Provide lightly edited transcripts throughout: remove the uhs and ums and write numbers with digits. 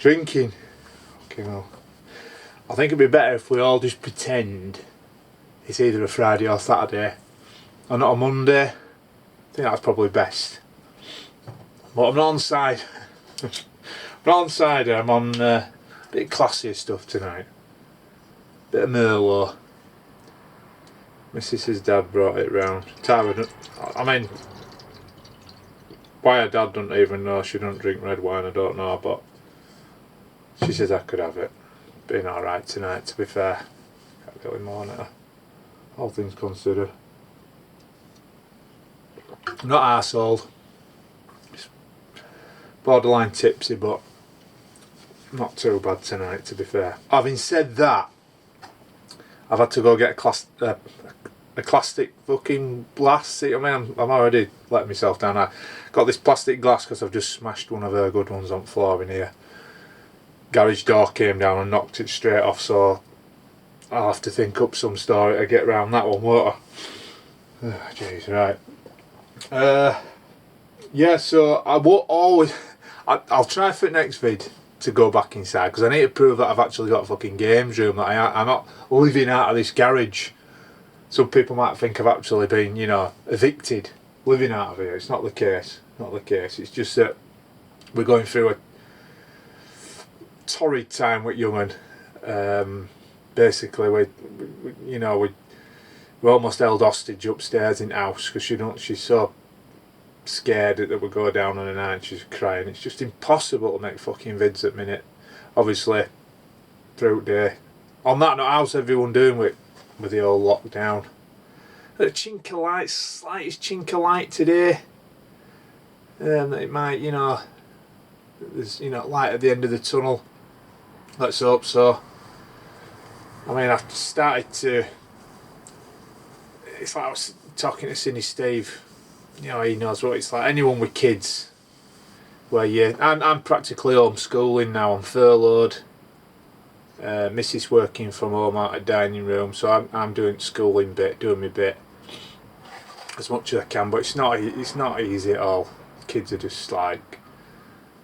Drinking. Okay, well, I think it'd be better if we all just pretend it's either a Friday or Saturday, or not a Monday. I think that's probably best. But I'm not on side. I'm not on cider. I'm on a bit classier stuff tonight. Bit of Merlot. My sister's dad brought it round. Tara, I mean, why her dad doesn't even know she doesn't drink red wine, I don't know, but she says I could have it. Been alright tonight, to be fair. Can't really moan at her. All things considered. I'm not arsehole. Just borderline tipsy, but not too bad tonight, to be fair. Having said that, I've had to go get a plastic fucking glass. See, I mean, I'm already letting myself down. I got this plastic glass because I've just smashed one of her good ones on the floor in here. Garage door came down and knocked it straight off, so I'll have to think up some story to get around that one, won't I? Oh, jeez, right. Yeah, so I won't always... I'll try for next vid to go back inside, because I need to prove that I've actually got a fucking games room, that I'm not living out of this garage. Some people might think I've actually been, you know, evicted, living out of here. It's not the case. Not the case. It's just that we're going through a torrid time with Young'un. Basically, we're almost held hostage upstairs in house because she's so scared that we'll go down on her night and she's crying. It's just impossible to make fucking vids at minute. Obviously, throughout day. On that note, how's everyone doing with the old lockdown? A chink of light, slightest chink of light today. It might, you know, there's, you know, light at the end of the tunnel. Let's hope so. I mean, I've started to... It's like I was talking to Cindy Steve. You know, he knows what it's like. Anyone with kids, where I'm practically homeschooling now. I'm furloughed. Mrs. working from home out of dining room, so I'm doing schooling bit, doing my bit as much as I can. But it's not easy at all. Kids are just like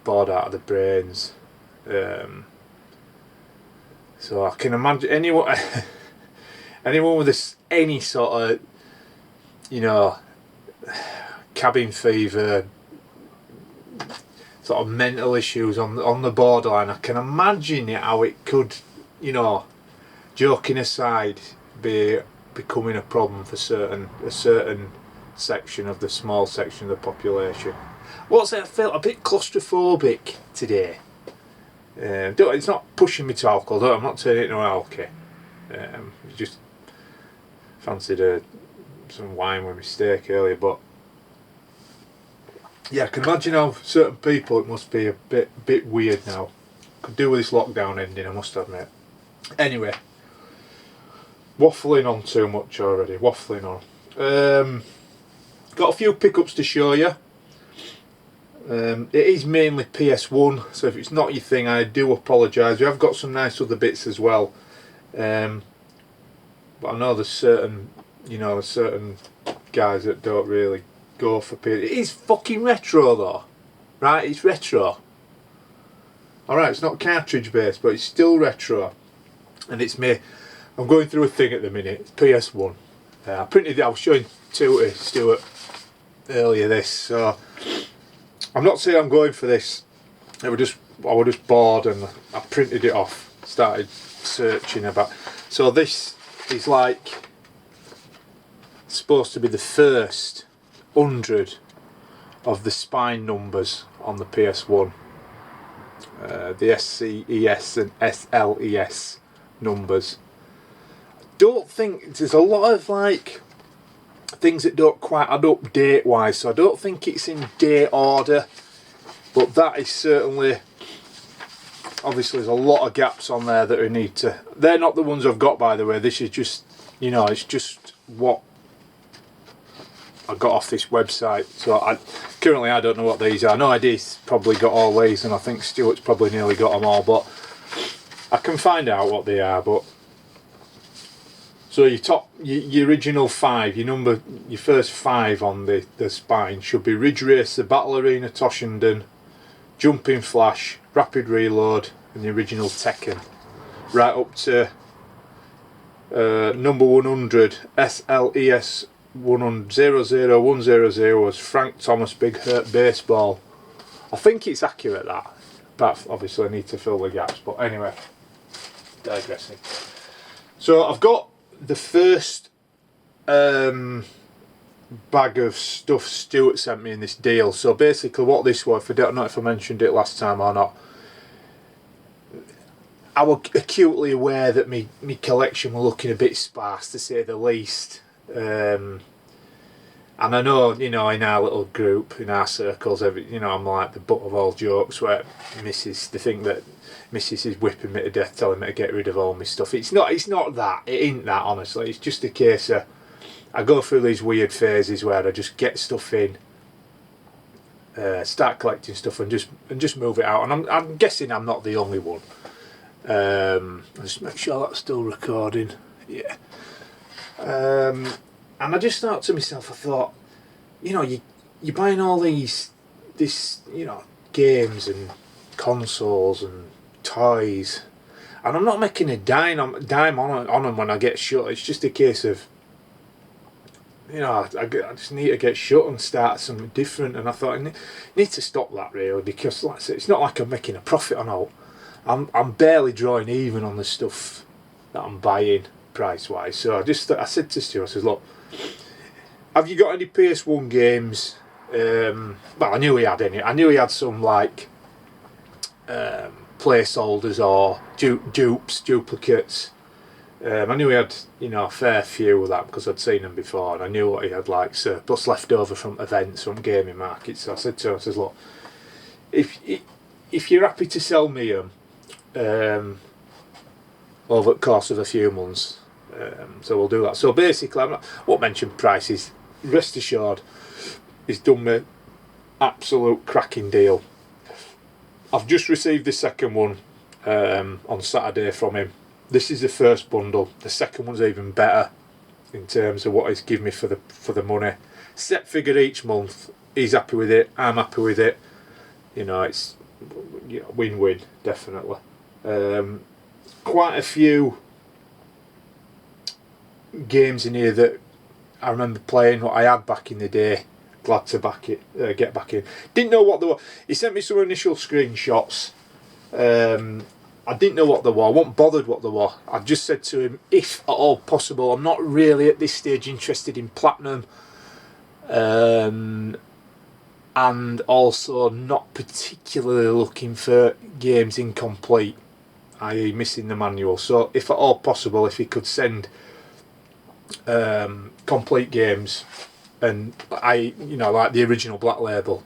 bored out of their brains. So I can imagine anyone with any sort of, you know, cabin fever, sort of mental issues on the borderline. I can imagine how it could, you know, joking aside, be becoming a problem for a certain section of the small section of the population. What's that? I felt a bit claustrophobic today. It's not pushing me to alcohol. I'm not turning it into alcohol. Just fancied some wine with my steak earlier, but yeah, I can imagine how certain people, it must be a bit weird now. Could do with this lockdown ending, I must admit. Anyway, waffling on too much already. Waffling on. Got a few pickups to show you. It is mainly PS1, so if it's not your thing, I do apologise. We have got some nice other bits as well. But I know there's certain guys that don't really go for PS. It is fucking retro though, right? It's retro. Alright, it's not cartridge based, but it's still retro. And it's me. I'm going through a thing at the minute. It's PS1. I printed it. I was showing Stuart earlier this, so I'm not saying I'm going for this. I was just bored and I printed it off. Started searching about. So this is like supposed to be the first 100 of the spine numbers on the PS1. The SCES and SLES numbers. Don't think there's a lot of like things that don't quite add up date wise, so I don't think it's in date order, but that is certainly, obviously there's a lot of gaps on there that we need to, they're not the ones I've got, by the way. This is just, you know, it's just what I got off this website. So currently I don't know what these are. I know Eddie's probably got all these, and I think Stuart's probably nearly got them all, but I can find out what they are. But so your original 5, your first 5 on the spine should be Ridge Racer, Battle Arena, Toshinden, Jumping Flash, Rapid Reload, and the original Tekken, right up to number 100, SLES 00100 was Frank Thomas Big Hurt Baseball. I think it's accurate, that, but obviously I need to fill the gaps. But anyway, digressing. So I've got the first bag of stuff Stuart sent me in this deal. So basically what this was, I don't know if I mentioned it last time or not, I was acutely aware that my collection were looking a bit sparse, to say the least. And I know, you know, in our little group, in our circles, I'm like the butt of all jokes, where they think that Mrs is whipping me to death, telling me to get rid of all my stuff. It's not that. It ain't that, honestly. It's just a case of, I go through these weird phases where I just get stuff in, start collecting stuff, and just move it out. And I'm guessing I'm not the only one. Just make sure that's still recording. Yeah. And I just thought to myself, I thought, you know, you're buying all this, you know, games and consoles and toys, and I'm not making a dime on them when I get shut. It's just a case of, you know, I just need to get shut and start something different. And I thought I need to stop that, really, because like I said, it's not like I'm making a profit on all. I'm barely drawing even on the stuff that I'm buying price wise. So I said to Stu, I said, look, have you got any PS1 games? Well, I knew he had any. I knew he had some like placeholders or duplicates. I knew he had, you know, a fair few of that because I'd seen them before, and I knew what he had, like surplus left over from events, from gaming markets. So I said to him, I says, look, if you're happy to sell me them over the course of a few months, so we'll do that. So basically, I won't mention prices. Rest assured, he's done me absolute cracking deal. I've just received the second one on Saturday from him. This is the first bundle. The second one's even better in terms of what he's given me for the money. Set figure each month. He's happy with it. I'm happy with it. You know, it's, you know, win-win, definitely. Quite a few games in here that I remember playing, what I had back in the day. Glad to get back in. Didn't know what they were. He sent me some initial screenshots. I didn't know what they were. I wasn't bothered what they were. I just said to him, if at all possible, I'm not really at this stage interested in platinum, and also not particularly looking for games incomplete, i.e. missing the manual. So if at all possible, if he could send complete games, and you know, like the original Black Label,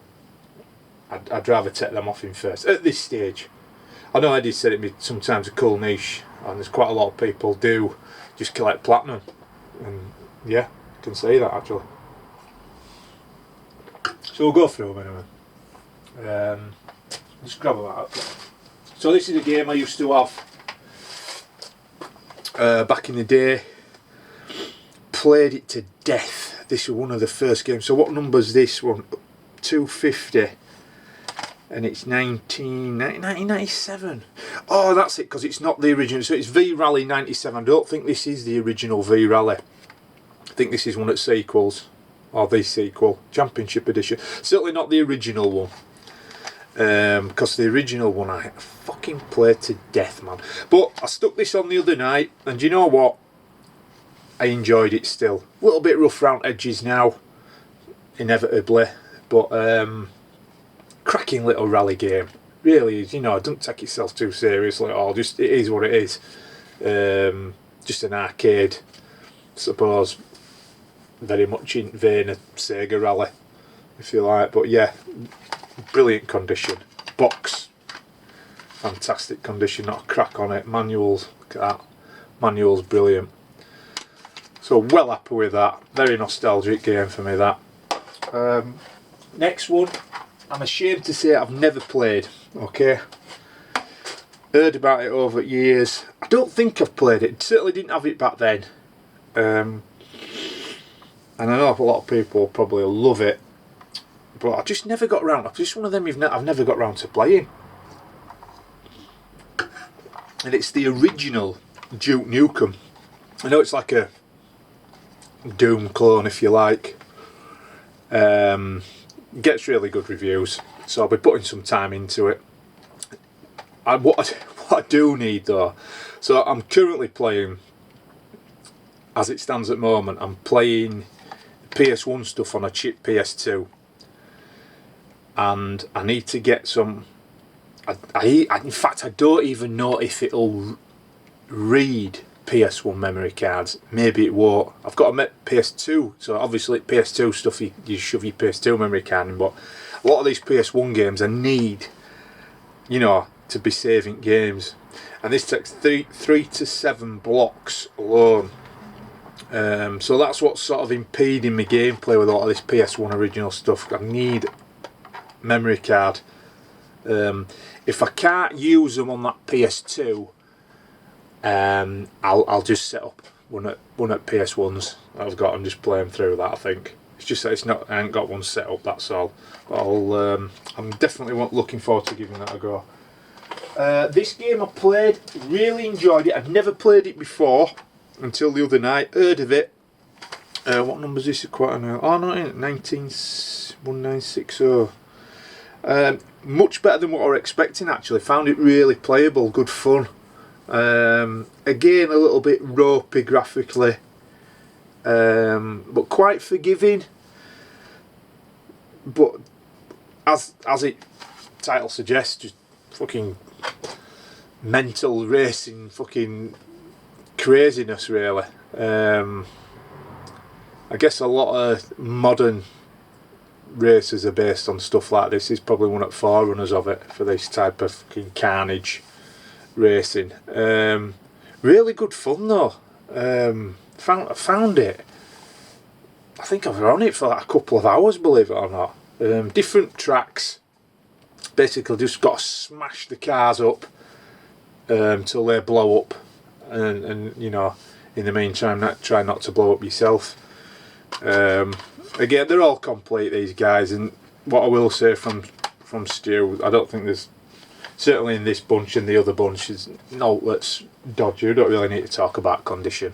I'd rather take them off him first at this stage. I know Eddie said it'd be sometimes a cool niche, and there's quite a lot of people do just collect platinum, and yeah, I can say that actually. So we'll go through them anyway. Let's grab them out. So this is a game I used to have back in the day. Played it to death. This was one of the first games. So what number's this one? 250. And it's 1997. Oh, that's it, because it's not the original. So it's V-Rally 97. I don't think this is the original V-Rally. I think this is one of the sequels. Or the sequel. Championship Edition. Certainly not the original one. Because the original one I fucking played to death, man. But I stuck this on the other night, and you know what? I enjoyed it still. A little bit rough round edges now, inevitably. But cracking little rally game. Really is, you know, don't take itself too seriously at all. Just, it is what it is. Just an arcade, suppose. Very much in vein of Sega Rally, if you like. But yeah, brilliant condition. Box, fantastic condition, not a crack on it. Manuals, look at that. Manual's brilliant. So well happy with that. Very nostalgic game for me, that. Next one, I'm ashamed to say I've never played. Okay, heard about it over years. I don't think I've played it. Certainly didn't have it back then. And I know a lot of people probably love it, but I just never got round. It's just one of them I've never got round to playing. And it's the original Duke Nukem. I know it's like a Doom clone, if you like. Gets really good reviews, so I'll be putting some time into it. What I do need though, so I'm currently playing, as it stands at the moment, I'm playing PS1 stuff on a chip PS2, and I need to get some. In fact, I don't even know if it'll read PS1 memory cards. Maybe it won't. I've got a PS2, so obviously PS2 stuff you shove your PS2 memory card in, but a lot of these PS1 games I need, you know, to be saving games, and this takes 3 to 7 blocks alone. So that's what's sort of impeding my gameplay with a lot of this PS1 original stuff. I need memory card. If I can't use them on that PS2, I'll just set up one at PS1s that I've got and just play them through that. I think it's just that I ain't got one set up. That's all. But I'm definitely looking forward to giving that a go. This game I played, really enjoyed it. I'd never played it before until the other night. Heard of it. What number is this? Quite an oh no, 1960. Much better than what I was expecting. Actually, found it really playable, good fun. Again, a little bit ropey graphically, but quite forgiving. But as it title suggests, just fucking mental racing, fucking craziness, really. I guess a lot of modern races are based on stuff like this. Is probably one of the forerunners of it for this type of fucking carnage racing. Really good fun though. Found it. I think I was on it for like a couple of hours, believe it or not. Different tracks. Basically, just got to smash the cars up till they blow up, and you know, in the meantime, try not to blow up yourself. Again, they're all complete, these guys, and what I will say from Stu, I don't think there's, certainly in this bunch and the other bunch, is no, let's dodge. You don't really need to talk about condition.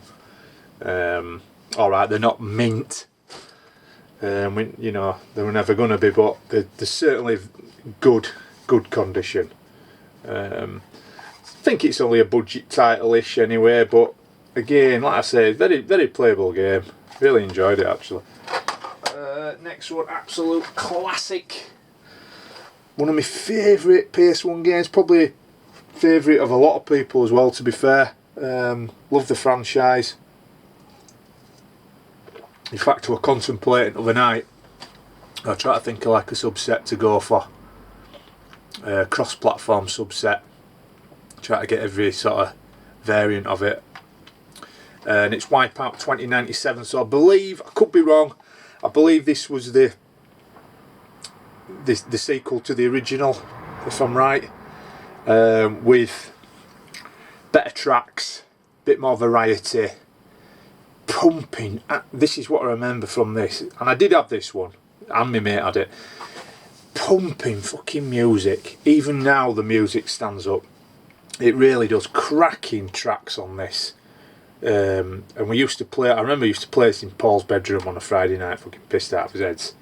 Alright, they're not mint, you know, they were never going to be, but they're certainly good condition. I think it's only a budget title-ish anyway, but again, like I say, very, very playable game. Really enjoyed it, actually. Next one, absolute classic. One of my favourite PS1 games, probably favourite of a lot of people as well, to be fair. Love the franchise. In fact, I was contemplating the other night, I try to think of like a subset to go for. Cross-platform subset. Try to get every sort of variant of it. And it's Wipeout 2097, so I believe, I could be wrong, I believe this was the sequel to the original, if I'm right, with better tracks, bit more variety, pumping. This is what I remember from this, and I did have this one, and my mate had it. Pumping fucking music. Even now the music stands up. It really does. Cracking tracks on this. And we used to play, I remember we used to play this in Paul's bedroom on a Friday night, fucking pissed out of his heads,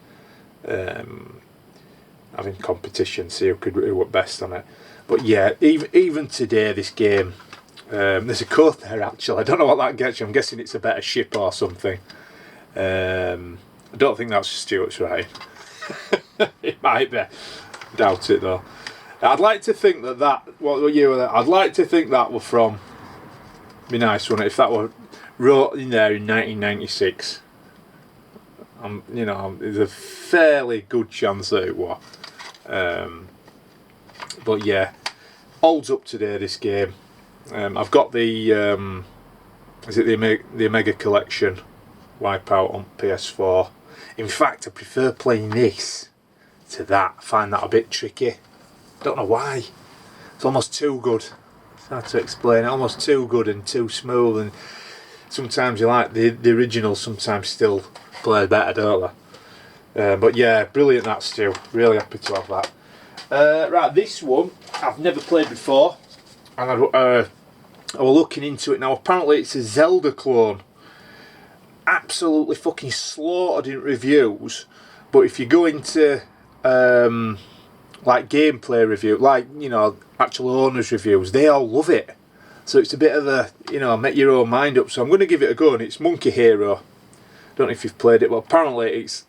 having competition, see who were best on it. But yeah, even today, this game, there's a code there actually, I don't know what that gets you, I'm guessing it's a better ship or something. I don't think that's Stuart's right. It might be, doubt it though. I'd like to think what year were that? I'd like to think that were from, be nice, wouldn't it, if that were wrote in there in 1996. You know, there's a fairly good chance that it was. But yeah, holds up today, this game. I've got the is it the Omega Collection Wipeout on PS4. In fact, I prefer playing this to that. I find that a bit tricky. Don't know why. It's almost too good. It's hard to explain. Almost too good and too smooth. And sometimes you like the original. Sometimes still play better, don't But yeah, brilliant that, Stu. Really happy to have that. Right, this one I've never played before, and I was looking into it now. Apparently it's a Zelda clone. Absolutely fucking slaughtered in reviews, but if you go into like gameplay review, like, you know, actual owners reviews, they all love it. So it's a bit of a, you know, make your own mind up. So I'm going to give it a go, and it's Monkey Hero. Don't know if you've played it, but apparently it's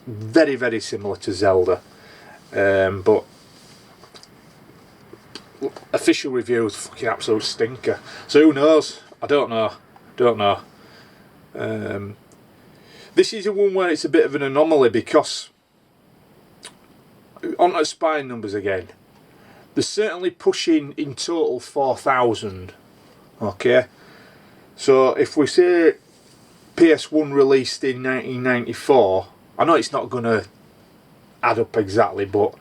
very, very similar to Zelda. But official reviews, fucking absolute stinker. So who knows? I don't know. This is a one where it's a bit of an anomaly, because on the spine numbers again, they're certainly pushing in total 4,000. Okay, so if we say PS1 released in 1994, I know it's not going to add up exactly, but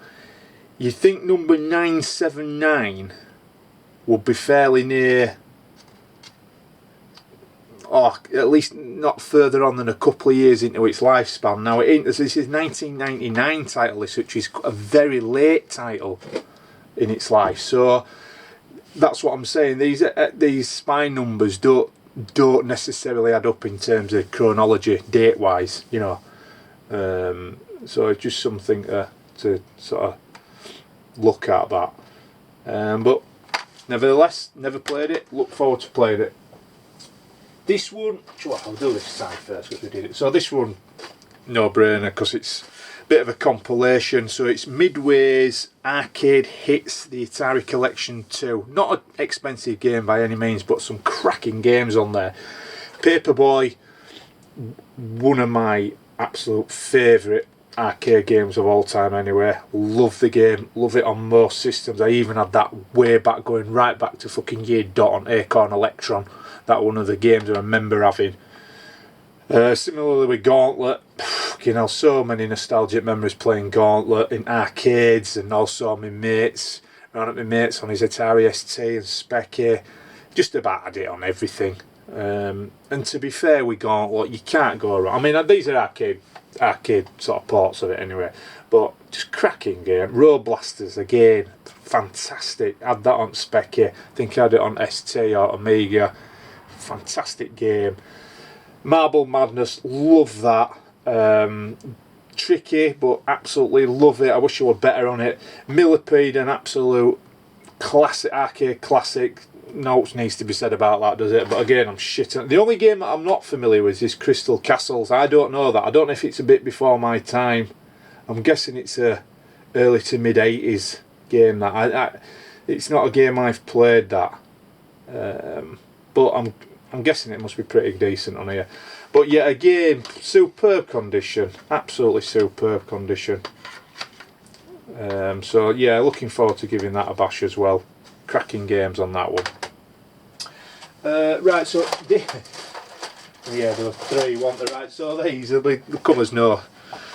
you think number 979 would be fairly near, or at least not further on than a couple of years into its lifespan. Now it ain't, this is 1999 title, which is a very late title in its life. So that's what I'm saying. These spine numbers don't necessarily add up in terms of chronology, date wise, you know. So it's just something to sort of look at that. But nevertheless, never played it. Look forward to playing it. This one, I'll do this side first because we did it. So this one, no brainer, because it's a bit of a compilation. So it's Midway's Arcade Hits, the Atari Collection 2. Not an expensive game by any means, but some cracking games on there. Paperboy, one of my absolute favourite arcade games of all time anyway. Love the game, love it on most systems. I even had that way back, going right back to fucking year dot on Acorn Electron. That one of the games I remember having. Similarly with Gauntlet, you know, so many nostalgic memories playing Gauntlet in arcades, and also my mates, around at my mates on his Atari ST and Specky. Just about had it on everything. And to be fair with Gauntlet, you can't go wrong. I mean, these are arcade sort of ports of it anyway, but just cracking game. Road Blasters again, fantastic. Had that on Specky. I think I had it on ST or Amiga. Fantastic game. Marble Madness, love that. Tricky, but absolutely love it. I wish I were better on it. Millipede, an absolute classic, arcade classic. No needs to be said about that, does it? But again, I'm shit. The only game that I'm not familiar with is Crystal Castles. I don't know that. I don't know if it's a bit before my time. I'm guessing it's a early to mid 80s game. That it's not a game I've played, that. But I'm guessing it must be pretty decent on here. But yeah, again, superb condition. Absolutely superb condition. So yeah, looking forward to giving that a bash as well. Cracking games on that one. Right, so yeah, there were three, weren't there? Right, so these will come as no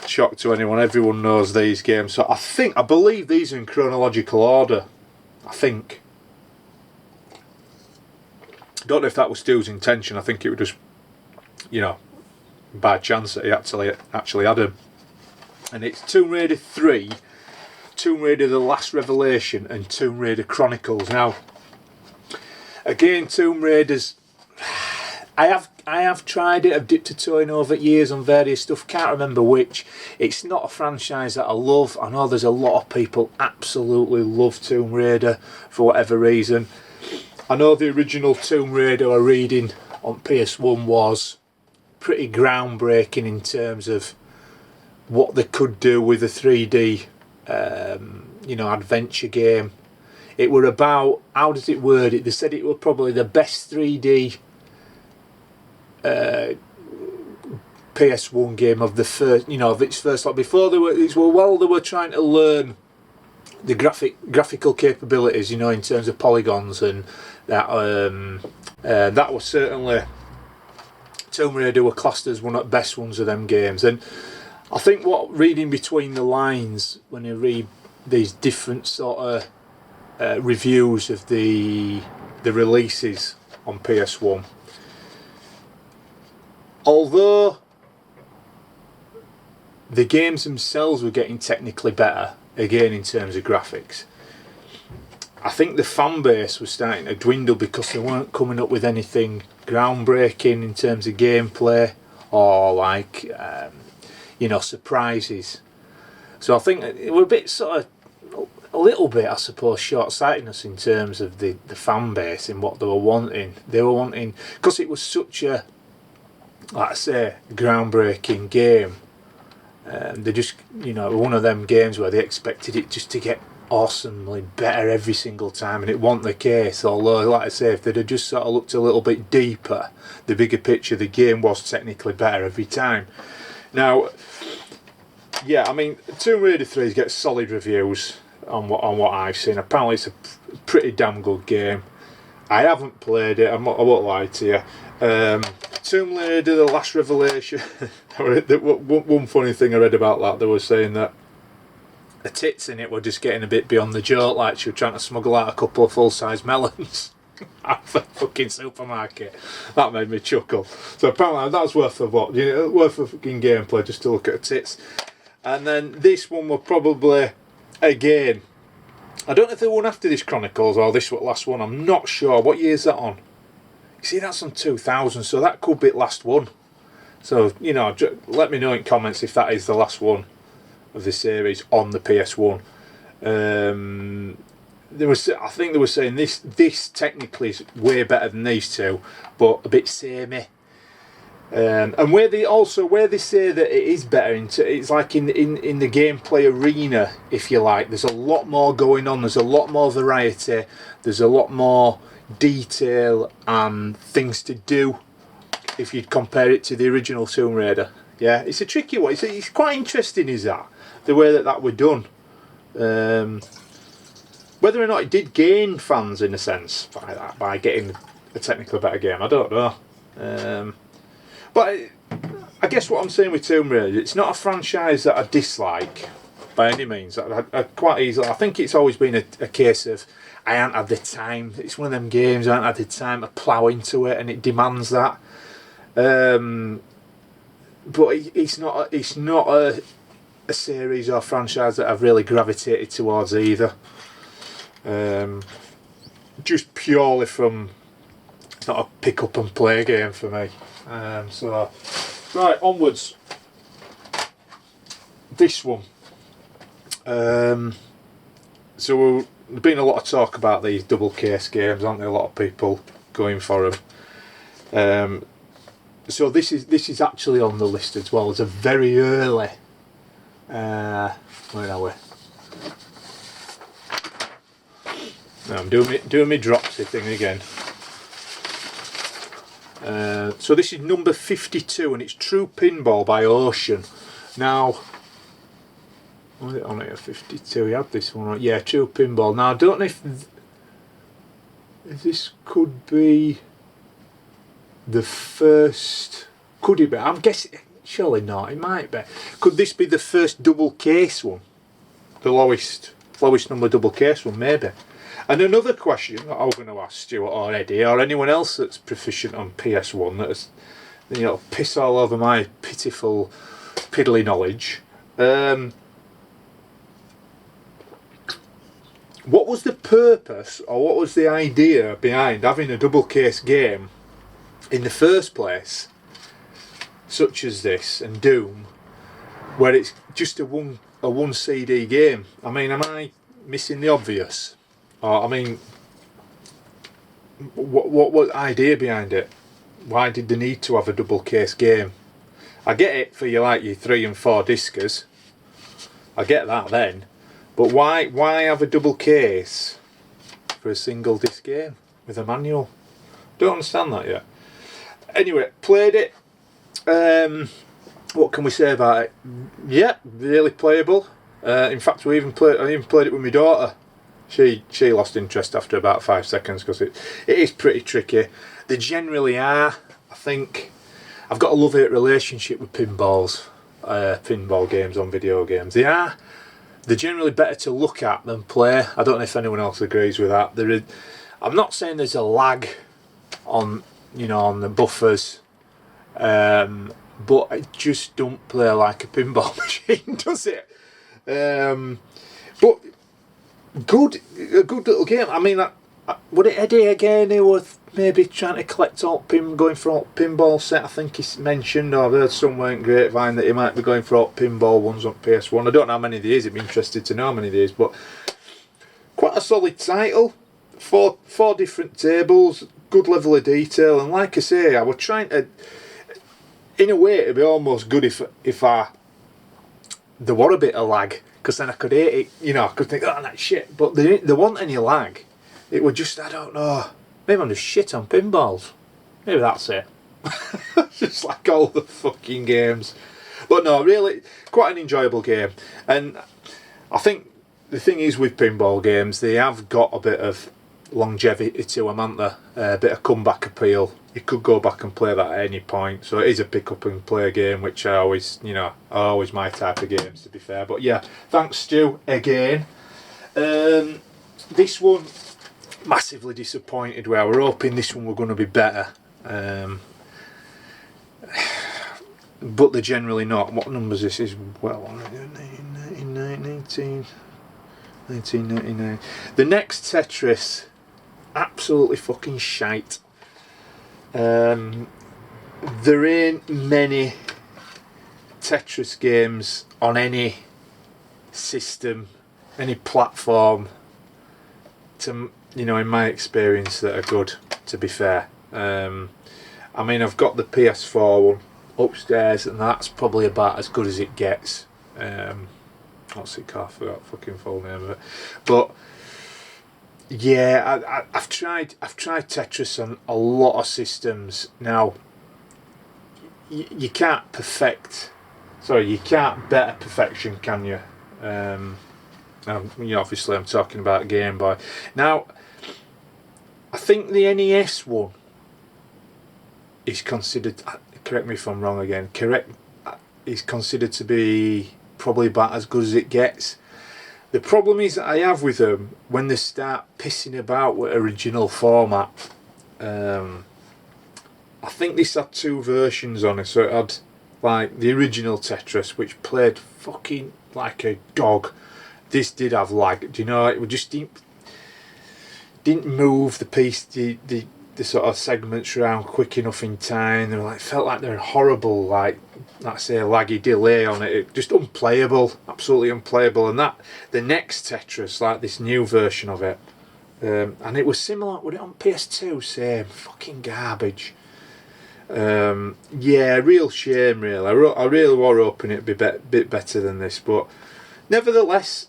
shock to anyone. Everyone knows these games. So I believe these are in chronological order. I think. Don't know if that was Stu's intention. I think it was just, you know, by chance that he actually had them. And it's Tomb Raider 3, Tomb Raider The Last Revelation, and Tomb Raider Chronicles. Now, again, Tomb Raiders, I have tried it. I've dipped a toe in over years on various stuff. Can't remember which. It's not a franchise that I love. I know there's a lot of people absolutely love Tomb Raider for whatever reason. I know the original Tomb Raider I reading on PS1 was pretty groundbreaking in terms of what they could do with a 3D, you know, adventure game. It were about, how does it word it? They said it were probably the best 3D PS1 game of the first, you know, of its first lot. Before they were trying to learn the graphical capabilities, you know, in terms of polygons and that. That was certainly, Tomb Raider were classed as one of the best ones of them games. And I think what reading between the lines when you read these different sort of reviews of the releases on PS1, although the games themselves were getting technically better, again in terms of graphics. I think the fan base was starting to dwindle because they weren't coming up with anything groundbreaking in terms of gameplay or like surprises. So I think it were a bit a little bit, I suppose, short-sightedness in terms of the fan base and what they were wanting. They were wanting, because it was such a, like I say, groundbreaking game. They just, one of them games where they expected it just to get awesomely better every single time, and it wasn't the case. Although, like I say, if they'd have just sort of looked a little bit deeper, the bigger picture, the game was technically better every time. Now, yeah, I mean, Tomb Raider 3 gets solid reviews on what I've seen. Apparently, it's a pretty damn good game. I haven't played it. I won't lie to you. Tomb Raider: The Last Revelation. One funny thing I read about that, they were saying that the tits in it were just getting a bit beyond the joke, like she was trying to smuggle out a couple of full-size melons out of a fucking supermarket. That made me chuckle. So apparently that's worth a what? Worth a fucking gameplay just to look at the tits. And then this one will probably, again, I don't know if they won after this Chronicles or this last one. I'm not sure. What year is that on? You see, that's on 2000, so that could be the last one. So, let me know in comments if that is the last one of the series on the PS1. I think they were saying this technically is way better than these two, but a bit samey. And where they say that it is better, it's like in the gameplay arena, if you like. There's a lot more going on. There's a lot more variety. There's a lot more detail and things to do if you'd compare it to the original Tomb Raider. Yeah, it's a tricky one. It's quite interesting, is that the way that were done. Whether or not it did gain fans in a sense by getting a technically better game, I don't know. But I guess what I'm saying with Tomb Raider, it's not a franchise that I dislike by any means. I quite easily, I think it's always been a case of I haven't had the time. It's one of them games I haven't had the time to plough into it, and it demands that. But it's not a series or franchise that I've really gravitated towards either. Just purely from, it's not a pick up and play game for me. So right, onwards. This one. So there's been a lot of talk about these double case games, aren't there? A lot of people going for them. So this is actually on the list as well. It's a very early. Where are we? No, I'm doing my dropsy thing again. So this is number 52, and it's True Pinball by Ocean. Now, was it on here? 52. He had this one on. Yeah, True Pinball. Now I don't know if this could be the first. Could it be? I'm guessing. Surely not. It might be. Could this be the first double case one? The lowest number double case one, maybe. And another question that I'm going to ask Stuart or Eddie or anyone else that's proficient on PS1 that has, piss all over my pitiful piddly knowledge. What was the purpose or what was the idea behind having a double case game in the first place, such as this and Doom, where it's just a one CD game? I mean, am I missing the obvious? Or, I mean, what idea behind it? Why did they need to have a double case game? I get it for your 3 and 4 discers. I get that then. But why have a double case for a single disc game with a manual? Don't understand that yet. Anyway, played it. What can we say about it? Yeah, really playable. In fact, I even played it with my daughter. She lost interest after about 5 seconds because it is pretty tricky. They generally are. I think I've got a love-hate relationship with pinball games on video games. They're generally better to look at than play. I don't know if anyone else agrees with that. I'm not saying there's a lag on the buffers, but it just don't play like a pinball machine, does it? But a good little game. I mean, would it Eddie again who was maybe trying to collect alt going for alt pinball set? I think he's mentioned, or I've heard somewhere in Grapevine that he might be going for alt pinball ones on PS1. I don't know how many there is. I'd be interested to know how many there is, but quite a solid title. Four different tables, good level of detail, and like I say, I was trying to, in a way, it'd be almost good if there were a bit of lag, because then I could hate it, you know, I could think, oh, that's shit, but there wasn't any lag. It was just, I don't know, maybe I'm just shit on pinballs. Maybe that's it. Just like all the fucking games. But no, really, quite an enjoyable game. And I think the thing is with pinball games, they have got a bit of longevity to them, haven't they? A bit of comeback appeal. You could go back and play that at any point. So it is a pick up and play game, which I always, you know, are always my type of games, to be fair. But yeah, thanks Stu again. This one, massively disappointed with. I were hoping this one were going to be better. But they're generally not. What numbers this is? Well, 1999. The next Tetris, absolutely fucking shite. There ain't many Tetris games on any system, any platform, to, you know, in my experience, that are good, to be fair. I mean, I've got the PS4 one upstairs, and that's probably about as good as it gets. What's it called? I forgot the fucking full name of it. But yeah, I've tried Tetris on a lot of systems. Now you can't you can't better perfection, can you? You know, obviously I'm talking about Game Boy. Now I think the NES one is considered, correct me if I'm wrong again, is considered to be probably about as good as it gets. The problem is that I have with them, when they start pissing about with original format. I think this had two versions on it, so it had like the original Tetris, which played fucking like a dog. This did have lag. Do you know? It just didn't move the piece, the sort of segments around quick enough in time. They were like, felt like they're horrible, like, let's say, a laggy delay on it. Just unplayable, absolutely unplayable. And that the next Tetris, like this new version of it, and it was similar with it on PS2, same fucking garbage. Yeah, real shame, really. I really were hoping it'd be a bit better than this, but nevertheless,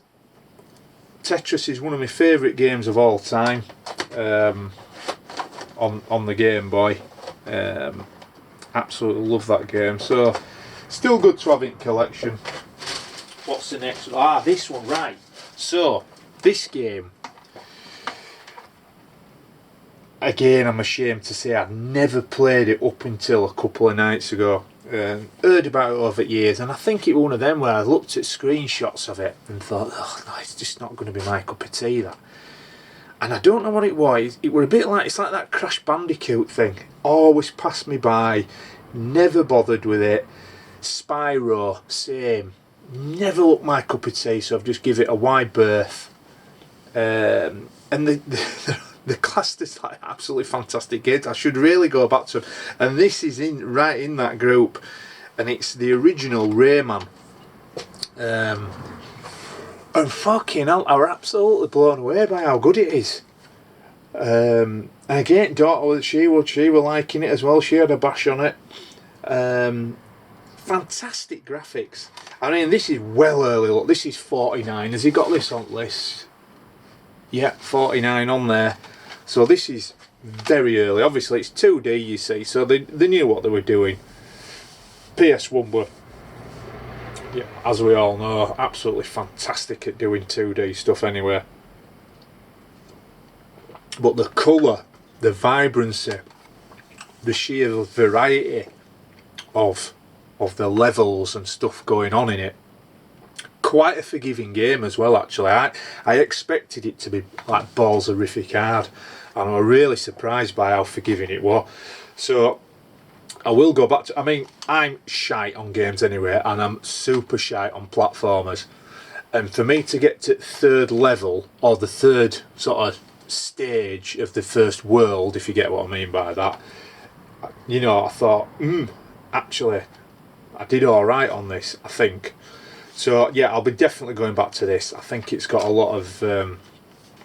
Tetris is one of my favourite games of all time. On the Game Boy, absolutely love that game. So still good to have in collection. What's the next one? Ah, this one, right. So this game, again, I'm ashamed to say I've never played it up until a couple of nights ago. Heard about it over years, and I think it was one of them where I looked at screenshots of it and thought, oh no, it's just not going to be my cup of tea, that. And I don't know what it was. It were a bit like, it's like that Crash Bandicoot thing. Always passed me by. Never bothered with it. Spyro, same. Never looked my cup of tea, so I've just give it a wide berth. And the class is like absolutely fantastic games. I should really go back to them. And this is right in that group. And it's the original Rayman. And fucking hell, I were absolutely blown away by how good it is. And again, daughter, she were liking it as well. She had a bash on it. Fantastic graphics. I mean, this is well early. Look, this is 49. Has he got this on list? Yeah, 49 on there. So this is very early. Obviously, it's 2D, you see. So they knew what they were doing. PS1 were, yeah, as we all know, absolutely fantastic at doing 2D stuff anyway. But the colour, the vibrancy, the sheer variety of the levels and stuff going on in it, quite a forgiving game as well, actually. I expected it to be like balls horrific hard, and I was really surprised by how forgiving it was. So I will go back to. I mean, I'm shite on games anyway, and I'm super shite on platformers. And for me to get to third level, or the third sort of stage of the first world, if you get what I mean by that, you know, I thought, actually, I did all right on this, I think. So yeah, I'll be definitely going back to this. I think it's got a lot of,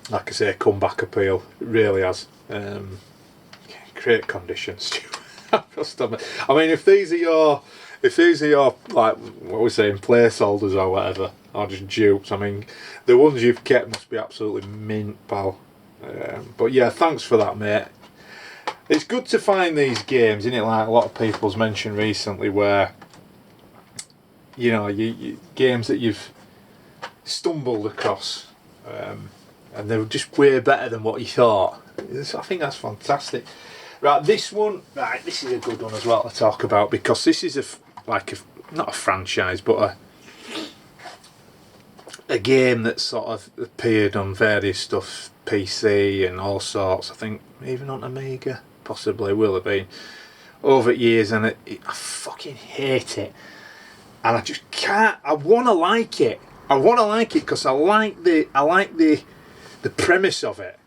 like I say, comeback appeal. It really has. Great conditions. I mean, if these are your like what we're saying, placeholders or whatever, or just dupes, I mean, the ones you've kept must be absolutely mint, pal. But yeah, thanks for that, mate. It's good to find these games, isn't it? Like a lot of people's mentioned recently, where you know, you games that you've stumbled across, and they're just way better than what you thought. I think that's fantastic. Right, this one, right, this is a good one as well to talk about, because this is not a franchise, but a game that sort of appeared on various stuff, PC and all sorts. I think even on Amiga, possibly will have been over years, and I fucking hate it. And I just can't. I want to like it. I want to like it because I like the premise of it,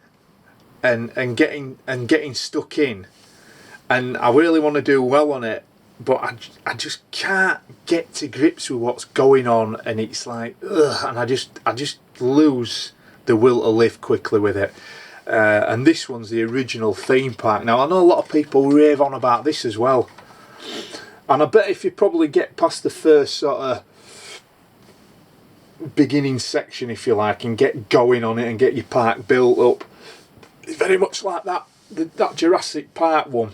and getting stuck in, and I really want to do well on it. But I just can't get to grips with what's going on, and it's like, ugh, and I just lose the will to live quickly with it. And this one's the original theme park. Now I know a lot of people rave on about this as well. And I bet if you probably get past the first sort of beginning section, if you like, and get going on it and get your park built up, it's very much like that Jurassic Park one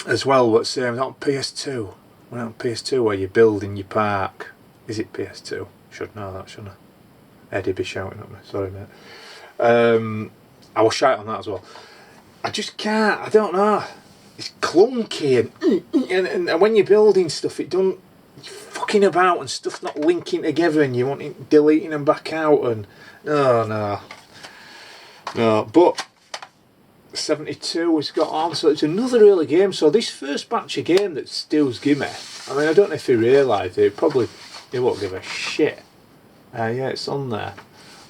as well. What's same on PS2? Well, on PS2 where you're building your park. Is it PS2? Should know that, shouldn't I? Eddie be shouting at me. Sorry, mate. I was shouting on that as well. I just can't. I don't know. It's clunky and when you're building stuff, it don't, you're fucking about and stuff not linking together, and you want deleting them back out, and no. But 72 has got on, so it's another early game. So this first batch of game that Stu's gimme, I mean, I don't know if he realised it. He won't give a shit. Yeah, it's on there,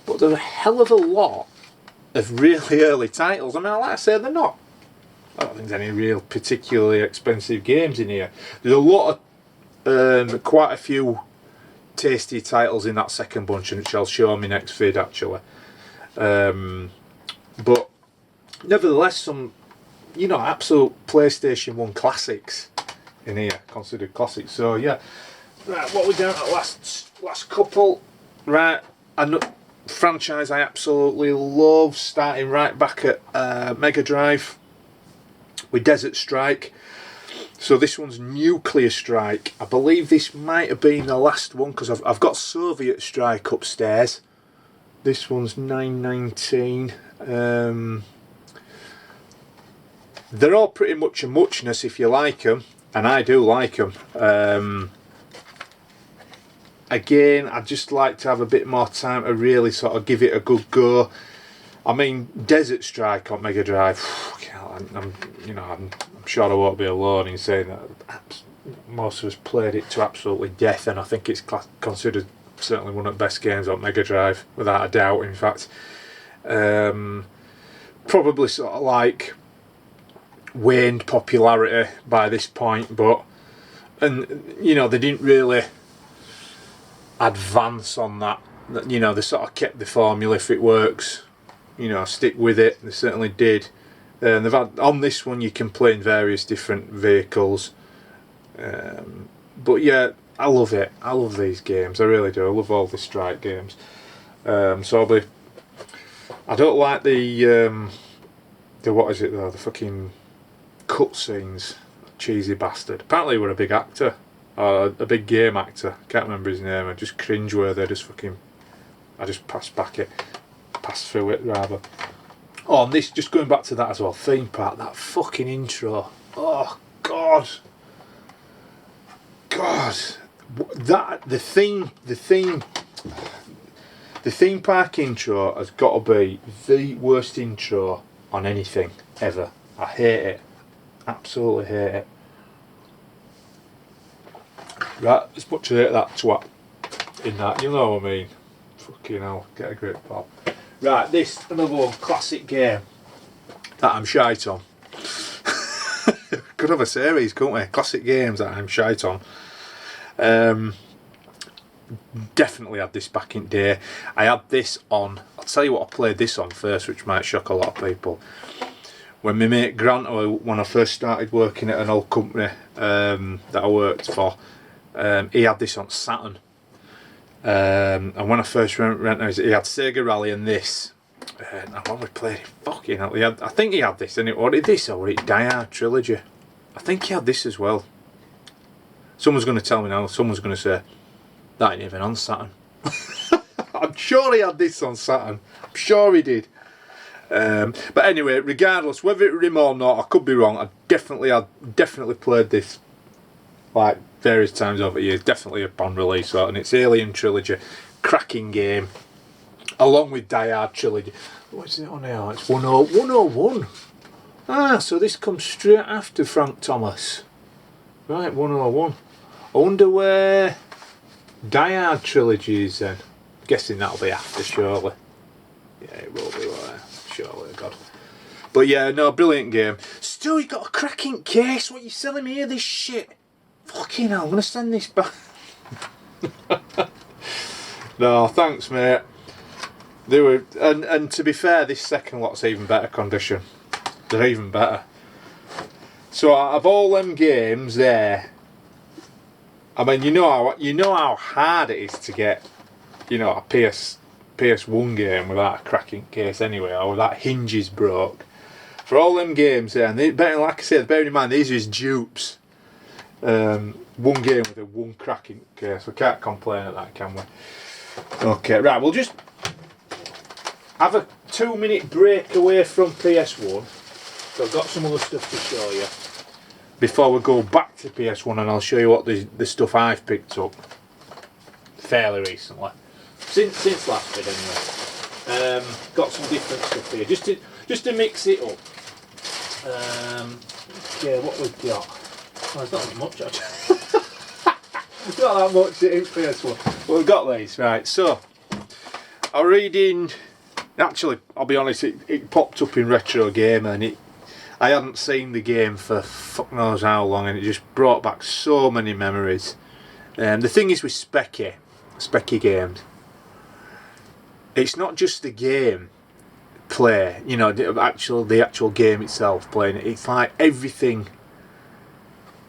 but there's a hell of a lot of really early titles. I mean, like I say, they're not. I don't think there's any real particularly expensive games in here. There's a lot of, quite a few tasty titles in that second bunch, which I'll show me next vid actually. But nevertheless, some, you know, absolute PlayStation 1 classics in here, considered classics. So yeah, right, what we're down at last couple, right, a franchise I absolutely love, starting right back at Mega Drive with Desert Strike. So this one's Nuclear Strike. I believe this might have been the last one, because I've got Soviet Strike upstairs. This one's 919. They're all pretty much a muchness if you like them, and I do like them. Again, I'd just like to have a bit more time to really sort of give it a good go. I mean, Desert Strike on Mega Drive, I'm sure I won't be alone in saying that most of us played it to absolutely death, and I think it's considered certainly one of the best games on Mega Drive, without a doubt, in fact. Probably sort of like waned popularity by this point, and you know, they didn't really advance on that. You know, they sort of kept the formula. If it works, you know, stick with it. They certainly did. And they've had, on this one you can play in various different vehicles, but yeah, I love it. I love these games, I really do. I love all the Strike games. So I don't like the what is it though, the fucking cutscenes. Cheesy bastard. Apparently we're a big actor, a big game actor, can't remember his name. I just cringe where they just fucking, I just pass through it rather. Oh, and this, just going back to that as well, theme park, that fucking intro. Oh God, that the theme park intro has got to be the worst intro on anything ever. I hate it, absolutely hate it. Right, as much as that twat in that, you know what I mean. Fucking hell, get a grip, pal. Right, this, another one, classic game that I'm shite on. Could have a series, couldn't we? Classic games that I'm shite on. Definitely had this back in the day. I had this on, I'll tell you what I played this on first, which might shock a lot of people. When my mate Grant, when I first started working at an old company that I worked for, he had this on Saturn. And when I first went there, he had Sega Rally and this. And when we played it, fucking hell, I think he had this, and was it this or was it Die Hard Trilogy? I think he had this as well. Someone's going to tell me now, someone's going to say, that ain't even on Saturn. I'm sure he had this on Saturn. I'm sure he did. But anyway, regardless, whether it was him or not, I could be wrong. I definitely played this like various times over the years, definitely upon release, and it's Alien Trilogy, cracking game, along with Die Hard Trilogy. What's it on here? It's 101. Ah, so this comes straight after Frank Thomas. Right, 101. I wonder where Die Hard Trilogy is then. Guessing that'll be after, surely. Yeah, it will be, surely, God. But yeah, no, brilliant game. Still, you got a cracking case. What are you selling me here, this shit? Fucking hell, I'm going to send this back. No, thanks, mate. They were, and to be fair, this second lot's even better condition. They're even better. So out of all them games there, I mean, you know how hard it is to get, you know, a PS1 game without a cracking case anyway, or that hinges broke. For all them games there, and like I said, bearing in mind these are his dupes. One game with a one cracking case. We can't complain at that, can we? Okay, right, we'll just have a 2-minute break away from PS1. So I've got some other stuff to show you before we go back to PS1, and I'll show you what the stuff I've picked up fairly recently. Since last bit anyway. Got some different stuff here, just to mix it up. Okay, what we've got. Well, there's not that much actually. There's not that much in PS1. But we've got these, right, so I'm reading, actually I'll be honest, it popped up in Retro Gamer, and I hadn't seen the game for fuck knows how long, and it just brought back so many memories. The thing is with Specky games, it's not just the game play, you know, the actual game itself playing it. It's like everything.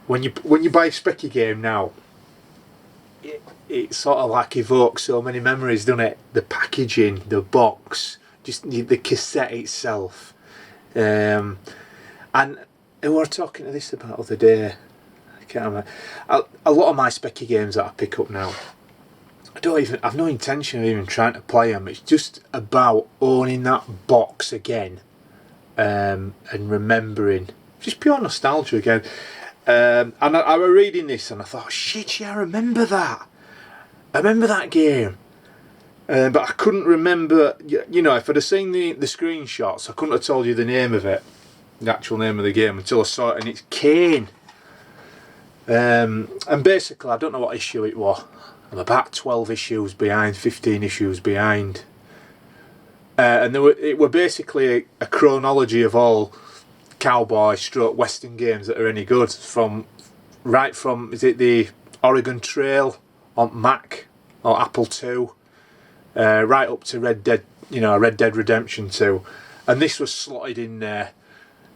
When you buy a Specky game now, it sort of like evokes so many memories, doesn't it? The packaging, the box, just the cassette itself. And we were talking to this about the other day. I can't remember. A lot of my Specky games that I pick up now, I've no intention of even trying to play them. It's just about owning that box again, and remembering, just pure nostalgia again. And I was reading this and I thought, shit, yeah, I remember that. I remember that game. But I couldn't remember, you know, if I'd have seen the screenshots, I couldn't have told you the name of it, the actual name of the game, until I saw it, and it's Kane. And basically, I don't know what issue it was. I'm about 12 issues behind, 15 issues behind. And it were basically a chronology of all cowboy stroke western games that are any good, right from is it the Oregon Trail on Mac or Apple II, right up to Red Dead Redemption 2, and this was slotted in there,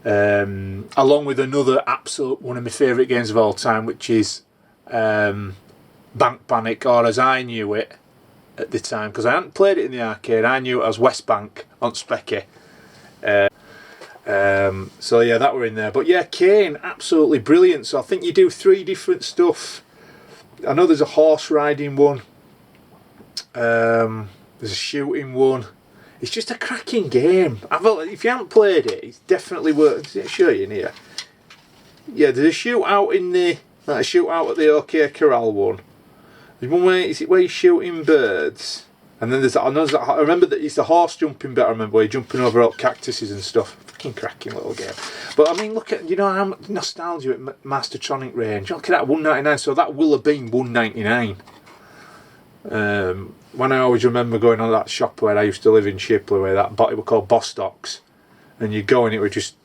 along with another absolute one of my favourite games of all time, which is Bank Panic, or as I knew it at the time, because I hadn't played it in the arcade, I knew it as West Bank on Specky. So yeah, that were in there. But yeah, Kane, absolutely brilliant. So I think you do 3 different stuff. I know there's a horse riding one, there's a shooting one. It's just a cracking game. If you haven't played it, it's definitely worth. I'll show you in here. Yeah, there's a shootout at the OK Corral one. There's one where you're shooting birds, and then I remember that it's the horse jumping bit. I remember where you're jumping over all cactuses and stuff. fucking cracking little game. But I mean, look at, you know, how much nostalgia at Mastertronic range. Look at that, £1.99. So that will have been £1.99. When I always remember going on that shop where I used to live in Shipley, where that it was called Bostocks, and you go and it was just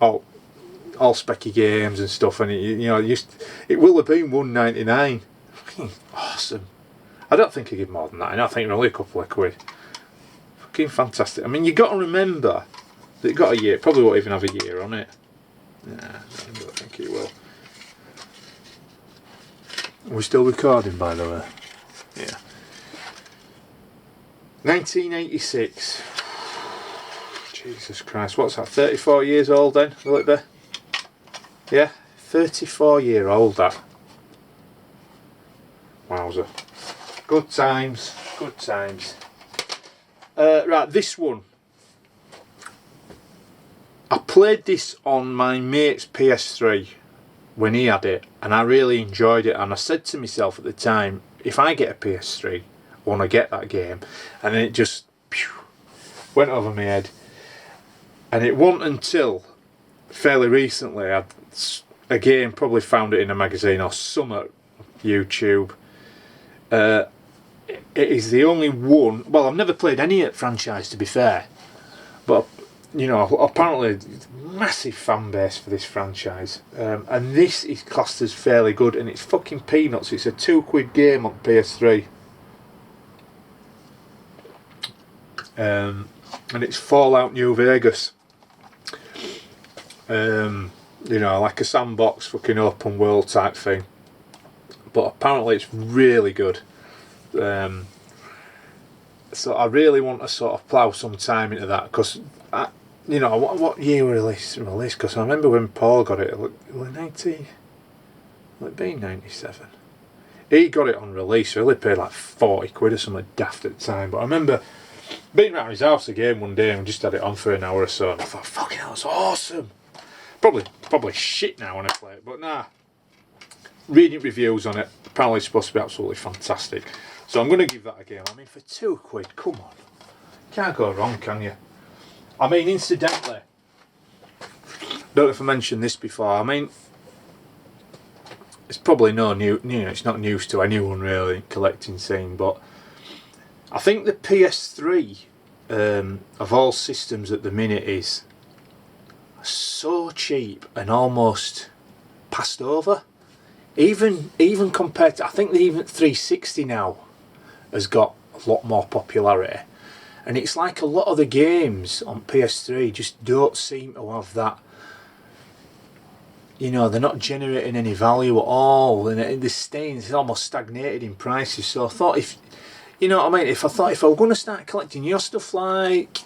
all specky games and stuff, and it will have been £1.99. Fucking awesome. I don't think I give more than that, and I think only a couple of quid. Fucking fantastic. I mean, you got to remember that it got a year. Probably won't even have a year on it. Nah, I don't think it will. Are we still recording, by the way? Yeah. 1986. Jesus Christ, what's that? 34 years old then, will it be? Yeah, 34-year-old that. Wowzer. Good times, good times. Right, this one. I played this on my mate's PS3 when he had it, and I really enjoyed it, and I said to myself at the time, if I get a PS3, I want to get that game. And then it just went over my head. And it wasn't until fairly recently I'd again probably found it in a magazine or some at YouTube. It is the only one. Well, I've never played any at franchise, to be fair, but you know, apparently massive fan base for this franchise, and this is classed as fairly good, and it's fucking peanuts. It's a £2 game on PS3, and it's Fallout New Vegas. You know, like a sandbox fucking open world type thing, but apparently it's really good. So I really want to sort of plough some time into that, because you know, what year released? Because I remember when Paul got it, will it be 97? He got it on release, so he only paid like 40 quid or something daft at the time. But I remember being around his house again one day and we just had it on for an hour or so, and I thought, fucking hell, that's awesome. Probably shit now when I play it, but nah. Reading reviews on it, apparently it's supposed to be absolutely fantastic. So I'm going to give that a game. I mean, for £2, come on. Can't go wrong, can you? I mean, incidentally, don't know if I mentioned this before, I mean, it's probably it's not news to anyone really, collecting scene, but I think the PS3 of all systems at the minute is so cheap and almost passed over. Even compared to, I think the even 360 now has got a lot more popularity, and it's like a lot of the games on PS3 just don't seem to have that. You know, they're not generating any value at all, and they're staying, it's almost stagnated in prices. So I thought, if you know what I mean, if I were going to start collecting your stuff like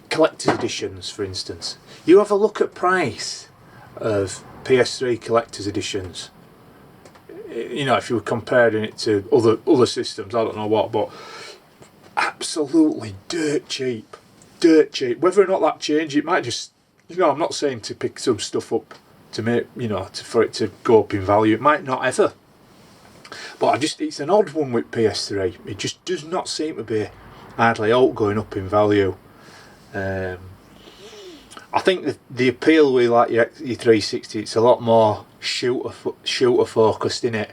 collector's editions, for instance, you have a look at price of PS3 collector's editions. You know, if you were comparing it to other systems, I don't know what, but absolutely dirt cheap. Whether or not that changes, it might just, you know, I'm not saying to pick some stuff up to make, you know, for it to go up in value. It might not ever, but it's an odd one with PS3. It just does not seem to be hardly out going up in value. I think the appeal with like your 360, it's a lot more shooter focused in it,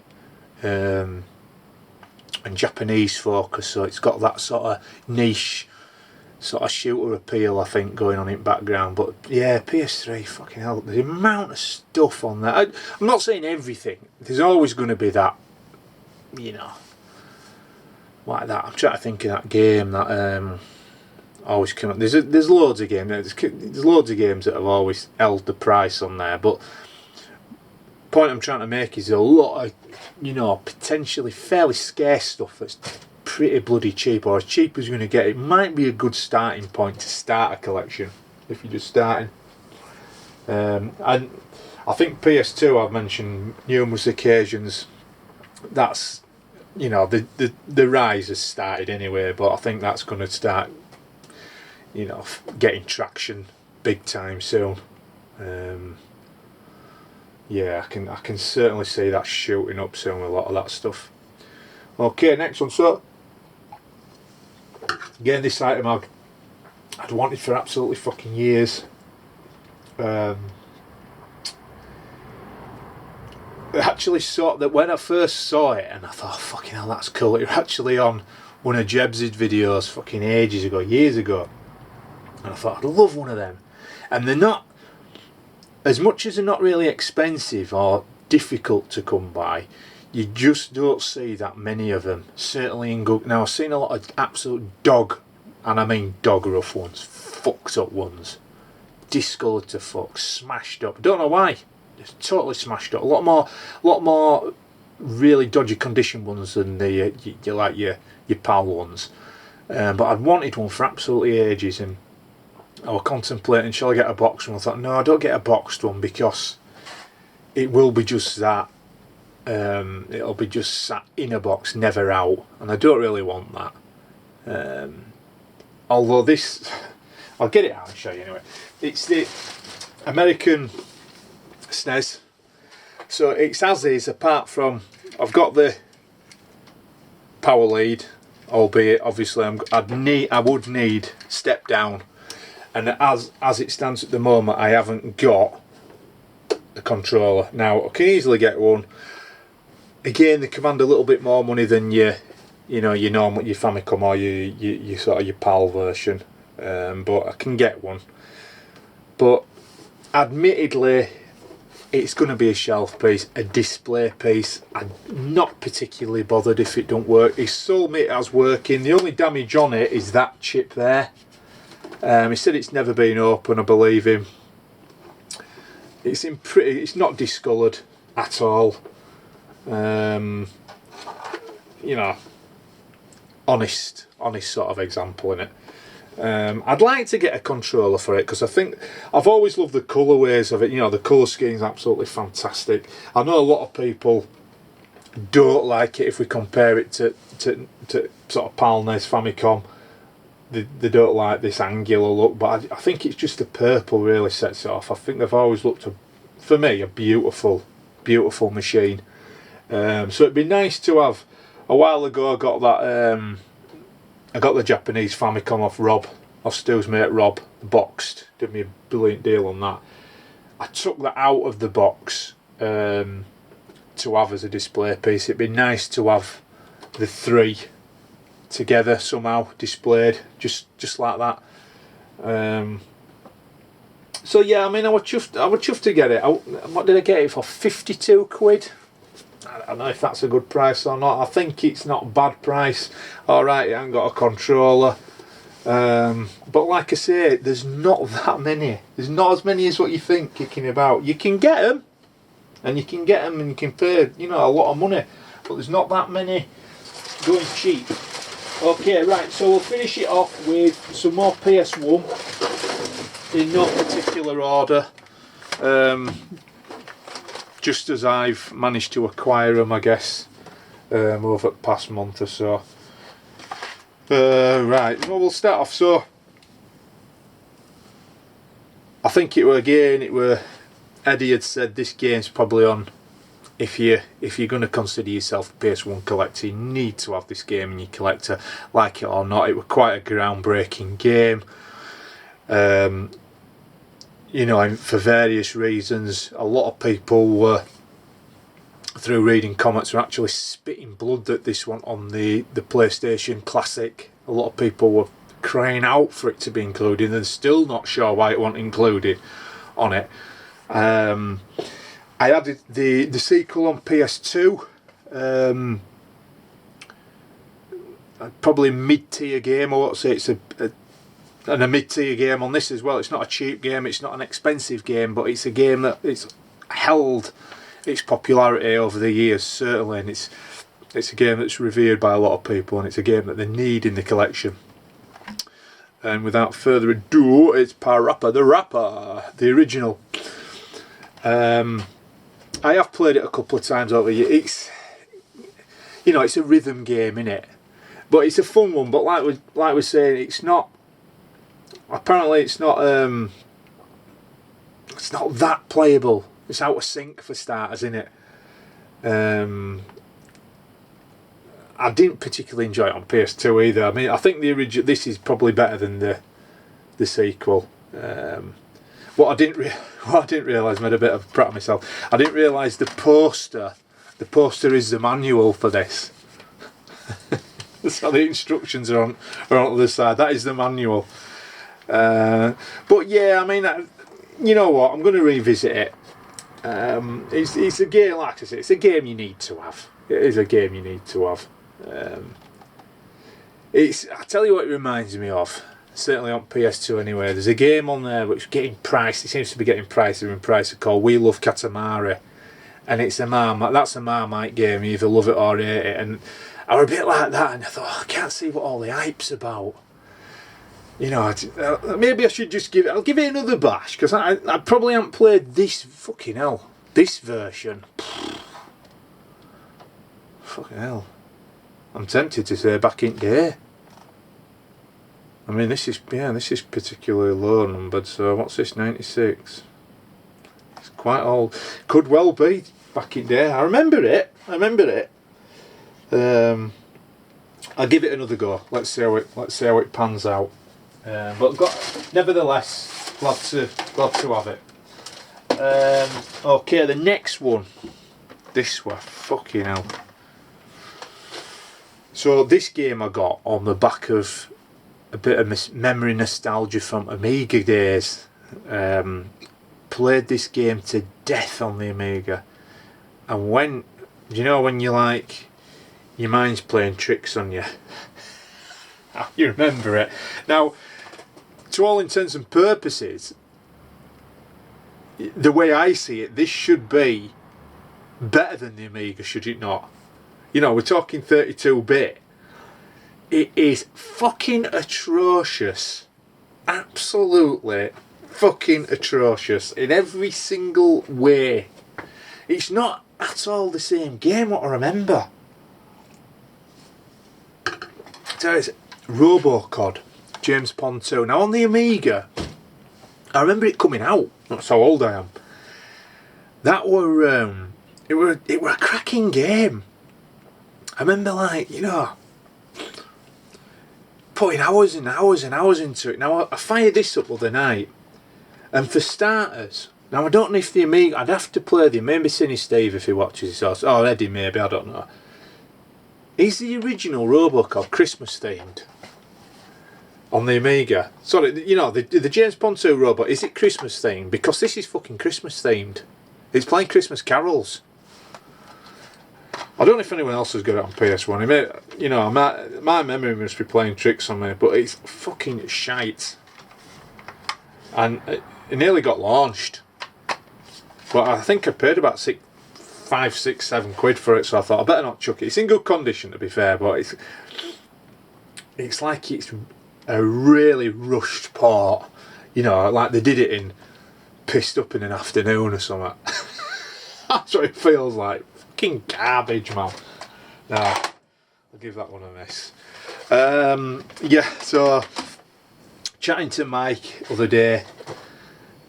and Japanese focus, so it's got that sort of niche sort of shooter appeal, I think, going on in background. But yeah, PS3, fucking hell, the amount of stuff on that. I'm not saying everything, there's always going to be that, you know, like that. I'm trying to think of that game that always come up. There's loads of games. There's loads of games that have always held the price on there. But the point I'm trying to make is a lot of, you know, potentially fairly scarce stuff that's pretty bloody cheap, or as cheap as you're going to get. It might be a good starting point to start a collection if you're just starting. And I think PS2, I've mentioned numerous occasions. That's, you know, the rise has started anyway, but I think that's going to start, you know, getting traction big time soon. Yeah, I can certainly see that shooting up soon, a lot of that stuff. Okay, next one. So again, this item I'd wanted for absolutely fucking years. Actually saw that when I first saw it, and I thought, oh, fucking hell, that's cool. It was actually on one of Jeb's videos fucking ages ago, years ago. And I thought, I'd love one of them. And they're not, as much as they're not really expensive or difficult to come by, you just don't see that many of them. Certainly in good. Now, I've seen a lot of absolute dog, and I mean dog rough ones, fucked up ones, discoloured to fuck, smashed up. Don't know why. It's totally smashed up. A lot more really dodgy condition ones than the you like your pal ones. But I'd wanted one for absolutely ages, and I was contemplating, shall I get a boxed one? I thought, no, I don't get a boxed one because it will be just that. It'll be just sat in a box, never out, and I don't really want that. Although this, I'll get it out and show you anyway. It's the American SNES, so it's as is, apart from I've got the power lead, albeit obviously I would need step down, and as it stands at the moment I haven't got a controller. Now I can easily get one. Again, they command a little bit more money than your normal, your Famicom or your sort of your PAL version, but I can get one. But admittedly, it's going to be a shelf piece, a display piece. I'm not particularly bothered if it don't work. He sold me it as working. The only damage on it is that chip there. He said it's never been open. I believe him. It's in pretty. It's not discoloured at all. Honest sort of example in it. I'd like to get a controller for it because I think I've always loved the colourways of it. The colour scheme's absolutely fantastic. I know a lot of people don't like it if we compare it to sort of PAL NES Famicom. They don't like this angular look, but I think it's just the purple really sets it off. I think they've always looked, for me, a beautiful machine. So it'd be nice to have. A while ago I got that. I got the Japanese Famicom off Stu's mate Rob, boxed. Did me a brilliant deal on that. I took that out of the box to have as a display piece. It'd be nice to have the three together somehow displayed, just like that. So yeah, I mean, I was chuffed to get it. What did I get it for? 52 quid. I don't know if that's a good price or not. I think it's not a bad price. Alright, it hasn't got a controller. But like I say, there's not that many. There's not as many as what you think kicking about. You can get them, and you can pay, a lot of money. But there's not that many going cheap. Okay, right, so we'll finish it off with some more PS1 in no particular order. Just as I've managed to acquire them, I guess, over the past month or so. Right, well, we'll start off. So, I think Eddie had said this game's probably on. If you're going to consider yourself a PS1 collector, you need to have this game in your collector, like it or not. It was quite a groundbreaking game. For various reasons, a lot of people were, through reading comments, were actually spitting blood at this one on the PlayStation Classic. A lot of people were crying out for it to be included, and still not sure why it wasn't included on it. I added the sequel on PS2. Probably mid-tier game. I won't say it's a mid-tier game on this as well. It's not a cheap game, it's not an expensive game, but it's a game that it's held its popularity over the years, certainly, and it's a game that's revered by a lot of people, and it's a game that they need in the collection. And without further ado, it's Parappa the Rapper, the original. I have played it a couple of times over the years. It's a rhythm game, innit? But it's a fun one. But like we're saying, it's not. Apparently, it's not that playable. It's out of sync for starters, innit? I didn't particularly enjoy it on PS2 either. I mean, I think the original. This is probably better than the the sequel. What I didn't realise, made a bit of prat of myself. I didn't realise the poster is the manual for this. So the instructions are on the other side. That is the manual. But yeah, I mean, you know what? I'm going to revisit it. It's a game, like I say, it's a game you need to have. It is a game you need to have. I tell you what it reminds me of. Certainly on PS2 anyway. There's a game on there which is getting priced. It seems to be getting pricier and pricier, called We Love Katamari, and it's that's a Marmite game. You either love it or hate it. And I was a bit like that, and I thought, I can't see what all the hype's about. You know, maybe I should just I'll give it another bash, because I probably haven't played this, fucking hell, this version. Fucking hell. I'm tempted to say back in day. I mean, this is particularly low numbered, so what's this, 96? It's quite old. Could well be back in day. I remember it. I'll give it another go. Let's see how it pans out. But nevertheless, glad to have it. Okay, the next one. This one, fucking hell. So this game I got on the back of a bit of memory nostalgia from Amiga days. Played this game to death on the Amiga, and when you're like, your mind's playing tricks on you. You remember it now. To all intents and purposes, the way I see it, this should be better than the Amiga, should it not? You know, we're talking 32-bit. It is fucking atrocious. Absolutely fucking atrocious in every single way. It's not at all the same game, what I remember. So it's Robocod, James Pond 2. Now on the Amiga, I remember it coming out. That's how old I am. That were it were a cracking game. I remember, like, you know, putting hours and hours and hours into it. Now I fired this up the other night, and for starters, now I don't know if the Amiga, I'd have to play the, maybe Cinny Steve if he watches this, or Eddie maybe, I don't know. Is the original Robocop Christmas themed on the Amiga? Sorry, you know, the James Pond 2 robot, is it Christmas themed? Because this is fucking Christmas themed. It's playing Christmas carols. I don't know if anyone else has got it on PS1. It may, you know, my memory must be playing tricks on me, but it's fucking shite. And it nearly got launched, but I think I paid about 5, 6, 7 quid for it, so I thought I better not chuck it. It's in good condition, to be fair, but it's like it's a really rushed port. You know, like they did it in pissed up in an afternoon or something. That's what it feels like. Fucking garbage, man. No, I'll give that one a miss. Yeah, so chatting to Mike the other day.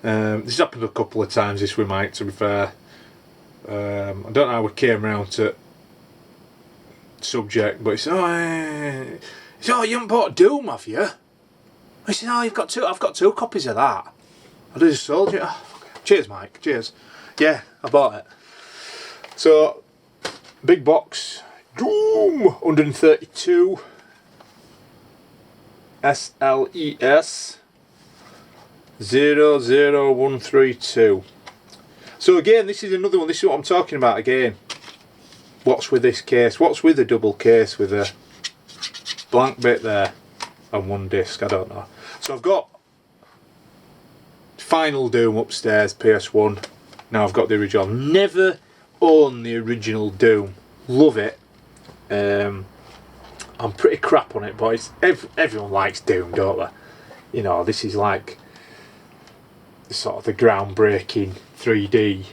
This happened a couple of times this with Mike, to be fair. I don't know how we came around to subject, but he said, oh, you haven't bought Doom, have you? I said, oh, I've got 2 copies of that. I just sold you. Oh, cheers, Mike, cheers. Yeah, I bought it. So, big box, Doom, 132, SLES 00132. So again, this is another one. This is what I'm talking about again. What's with this case? What's with the double case with a blank bit there and 1 disc? I don't know. So I've got Final Doom upstairs, PS1. Now I've got the original. Never owned the original Doom. Love it. I'm pretty crap on it, but it's, everyone likes Doom, don't they? You know, this is like sort of the groundbreaking 3D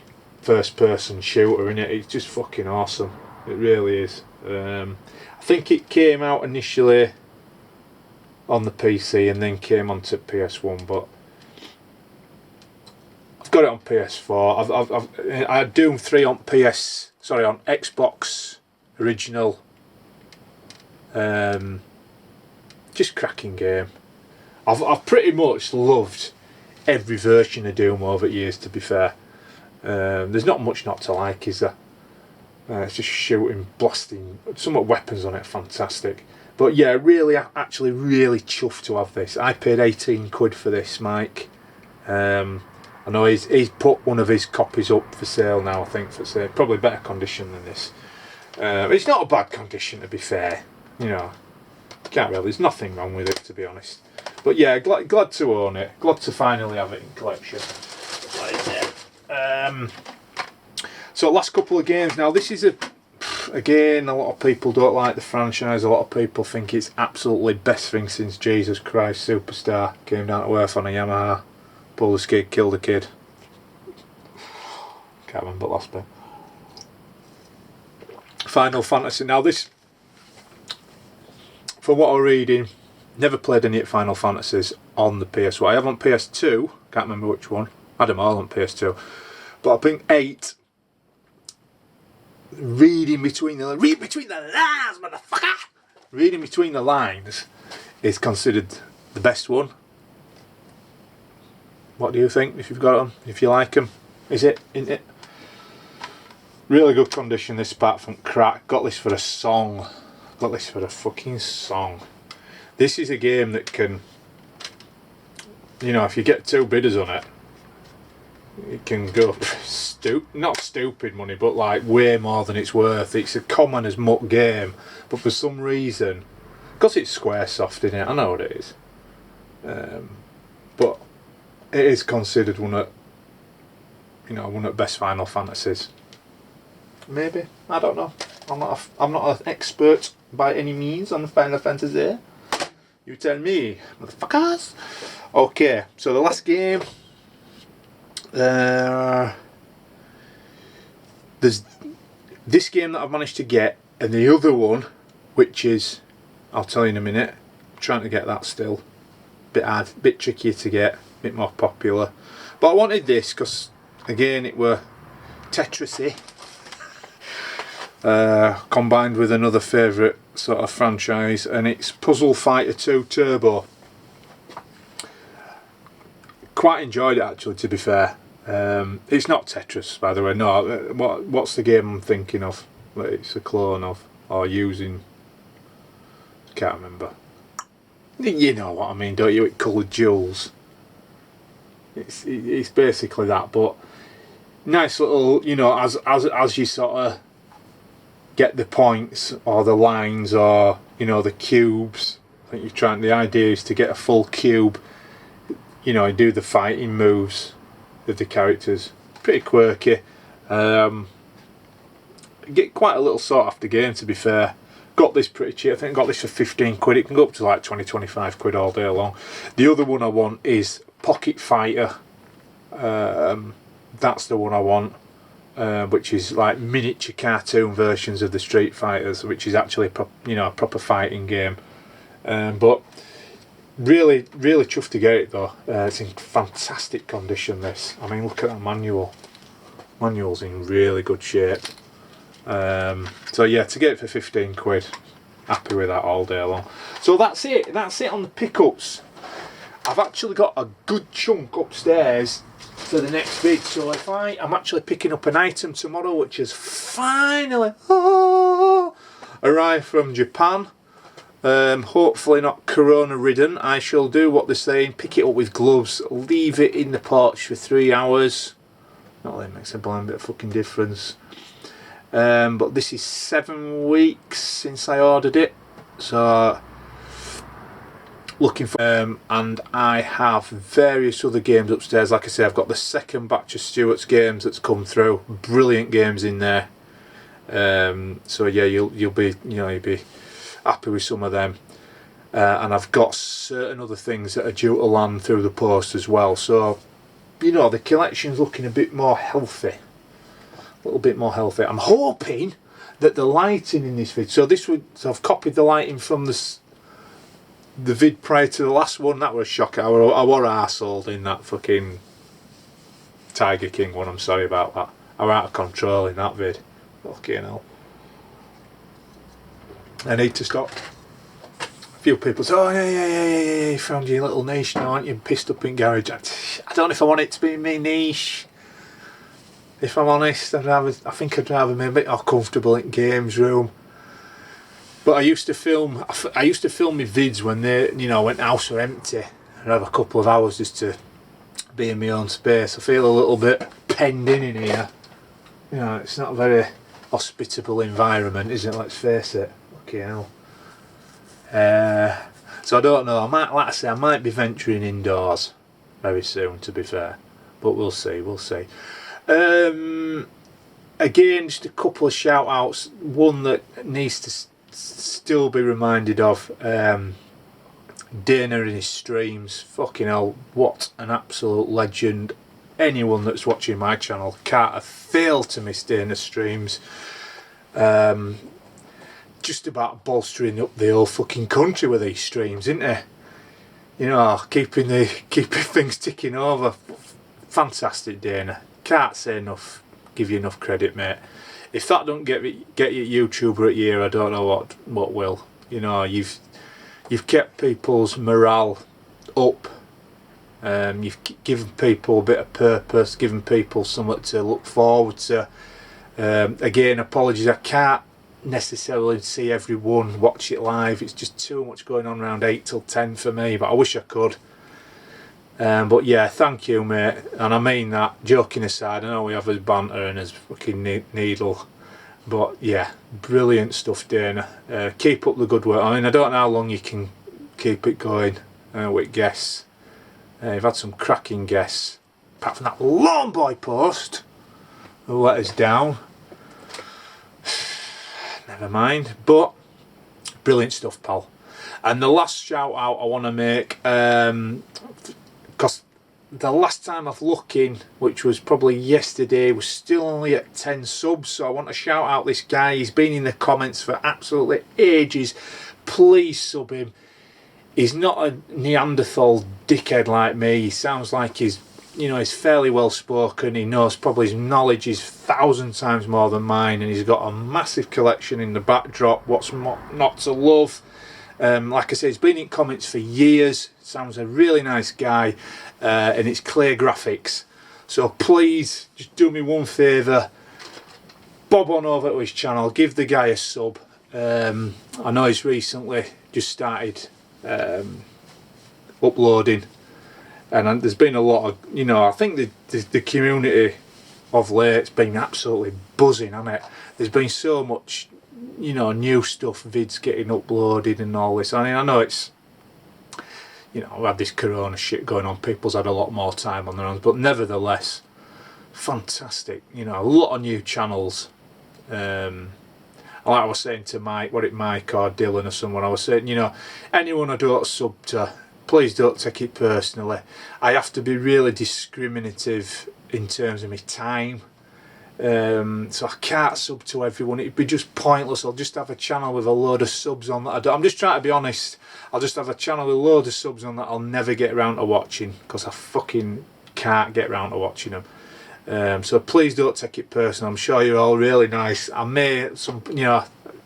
first person shooter, innit? It's just fucking awesome. It really is. I think it came out initially on the PC and then came onto PS1, but I've got it on PS4. I had Doom 3 on on Xbox original. Just cracking game. I've pretty much loved every version of Doom over the years, to be fair. There's not much not to like, is there? It's just shooting, blasting, some weapons on it, fantastic. But yeah, really, actually really chuffed to have this. I paid 18 quid for this, Mike. I know he's put one of his copies up for sale now, I think, for sale. Probably better condition than this. It's not a bad condition, to be fair. You know, can't really, there's nothing wrong with it, to be honest. But yeah, glad to own it. Glad to finally have it in collection. So last couple of games. Now this is again, a lot of people don't like the franchise. A lot of people think it's absolutely best thing since Jesus Christ Superstar came down to earth on a Yamaha, pulled the skid, killed a kid. Can't remember the last bit. Final Fantasy. Now this, from what I'm reading, never played any Final Fantasies on the PS1. I have on PS2. Can't remember which one. I had them all on PS2. But I think 8. Reading between the lines, motherfucker. Reading between the lines is considered the best one. What do you think? If you've got them, if you like them, isn't it? Really good condition. This apart from crack. Got this for a song. Got this for a fucking song. This is a game that can, you know, if you get 2 bidders on it, it can go not stupid money, but like way more than it's worth. It's a common as muck game, but for some reason, because it's Squaresoft in it, I know what it is, but it is considered one of the best Final Fantasies. Maybe, I don't know. I'm not an expert by any means on Final Fantasy. You tell me, motherfuckers. Okay, so the last game. There's this game that I've managed to get, and the other one, which is, I'll tell you in a minute. I'm trying to get that still. Bit hard, bit trickier to get, bit more popular. But I wanted this because, again, it were Tetrisy, combined with another favourite sort of franchise, and it's Puzzle Fighter 2 Turbo. Quite enjoyed it actually, to be fair. It's not Tetris, by the way. No, what's the game I'm thinking of? That it's a clone of, or using? Can't remember. You know what I mean, don't you? It coloured jewels. It's basically that, but nice little. You know, as you sort of get the points or the lines or the cubes. I think you're trying. The idea is to get a full cube. You know, and do the fighting moves of the characters. Pretty quirky. Get quite a little sought after game, to be fair. Got this pretty cheap. I think I got this for 15 quid. It can go up to like 20-25 quid all day long. The other one I want is Pocket Fighter. That's the one I want. Which is like miniature cartoon versions of the Street Fighters, which is actually a proper fighting game. But really chuffed to get it though. It's in fantastic condition, this. I mean, look at that manual. Manual's in really good shape. So yeah, to get it for 15 quid, happy with that all day long. So that's it on the pickups. I've actually got a good chunk upstairs for the next vid, so if I'm actually picking up an item tomorrow which has finally arrived from Japan. Hopefully not corona ridden. I shall do what they're saying, pick it up with gloves, leave it in the porch for 3 hours. Not that it makes a blind bit of fucking difference. But this is 7 weeks since I ordered it, so looking for and I have various other games upstairs. Like I say, I've got the second batch of Stuart's games that's come through. Brilliant games in there. So yeah, you'll be happy with some of them, and I've got certain other things that are due to land through the post as well. So the collection's looking a bit more healthy, a little bit more healthy. I'm hoping that the lighting in this vid, so I've copied the lighting from the vid prior to the last one. That was a shocker. I were arseholed in that fucking Tiger King one. I'm sorry about that. I were out of control in that vid. Fucking hell. I need to stop. few people say, oh yeah, you found your little niche now, aren't you? Pissed up in garage. I don't know if I want it to be my niche. If I'm honest, I think I'd rather be a bit more comfortable in games room. But I used to film my vids when they, you know, when the house were empty. I'd have a couple of hours just to be in my own space. I feel a little bit penned in here. You know, it's not a very hospitable environment, is it? Let's face it. Okay, hell. So I don't know. Like I say, I might be venturing indoors very soon. To be fair, but we'll see. We'll see. Again, just a couple of shout outs. One that needs to still be reminded of. Dana and his streams. Fucking hell, what an absolute legend. Anyone that's watching my channel can't have failed to miss Dana's streams. Just about bolstering up the whole fucking country with these streams, isn't it? You know, keeping things ticking over. Fantastic, Dana. Can't say enough. Give you enough credit, mate. If that don't get you YouTuber at year, I don't know what will. You know, you've kept people's morale up. You've given people a bit of purpose, given people something to look forward to. Again, apologies, I can't necessarily see everyone watch it live. It's just too much going on around 8 till 10 for me, but I wish I could. But yeah, thank you, mate, and I mean that, joking aside. I know we have his banter and his fucking needle, but yeah, brilliant stuff, Dana. Keep up the good work. I mean, I don't know how long you can keep it going with guests. You've had some cracking guests, apart from that Lawn Boy post who let us down. Never mind, but brilliant stuff, pal. And the last shout out I want to make, because the last time I've looking, which was probably yesterday, was still only at 10 subs, so I want to shout out this guy. He's been in the comments for absolutely ages. Please sub him. He's not a Neanderthal dickhead like me. He sounds like he's fairly well spoken. He knows, probably his knowledge is 1,000 times more than mine, and he's got a massive collection in the backdrop. What's not to love? Like I said, he's been in comments for years. Sounds a really nice guy, and it's clear graphics. So please, just do me one favour. Bob on over to his channel. Give the guy a sub. I know he's recently just started uploading, and there's been a lot of, I think the community of late's been absolutely buzzing, hasn't it? There's been so much, new stuff, vids getting uploaded and all this. I mean, I know it's, I've had this corona shit going on, people's had a lot more time on their hands, but nevertheless, fantastic, a lot of new channels. Like I was saying to Mike or Dylan or someone, I was saying, anyone I don't sub to, please don't take it personally. I have to be really discriminative in terms of my time. So I can't sub to everyone. It'd be just pointless. I'll just have a channel with a load of subs on that. I'm just trying to be honest. I'll just have a channel with a load of subs on that I'll never get around to watching, because I fucking can't get around to watching them. So please don't take it personal. I'm sure you're all really nice. I may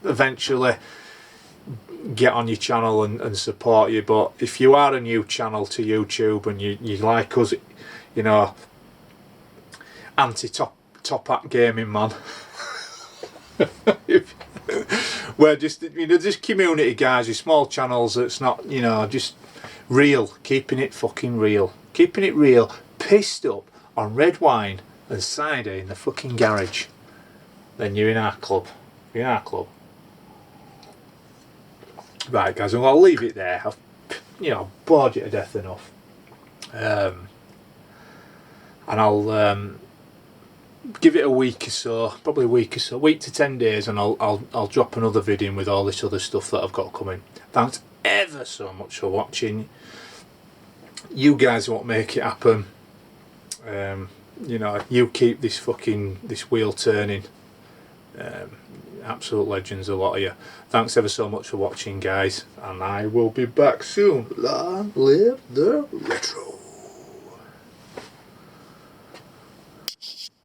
eventually get on your channel and support you, but if you are a new channel to YouTube and you like us, anti-top hat gaming man, we're just community guys with small channels that's not, just real, keeping it fucking real, pissed up on red wine and cider in the fucking garage, then you're in our club. Right, guys, well, I'll leave it there. I've bored you to death enough, and I'll give it a week or so, probably week to 10 days, and I'll drop another video in with all this other stuff that I've got coming. Thanks ever so much for watching. You guys won't make it happen. You keep this wheel turning. Absolute legends, a lot of you. Thanks ever so much for watching, guys, and I will be back soon. Long live the retro.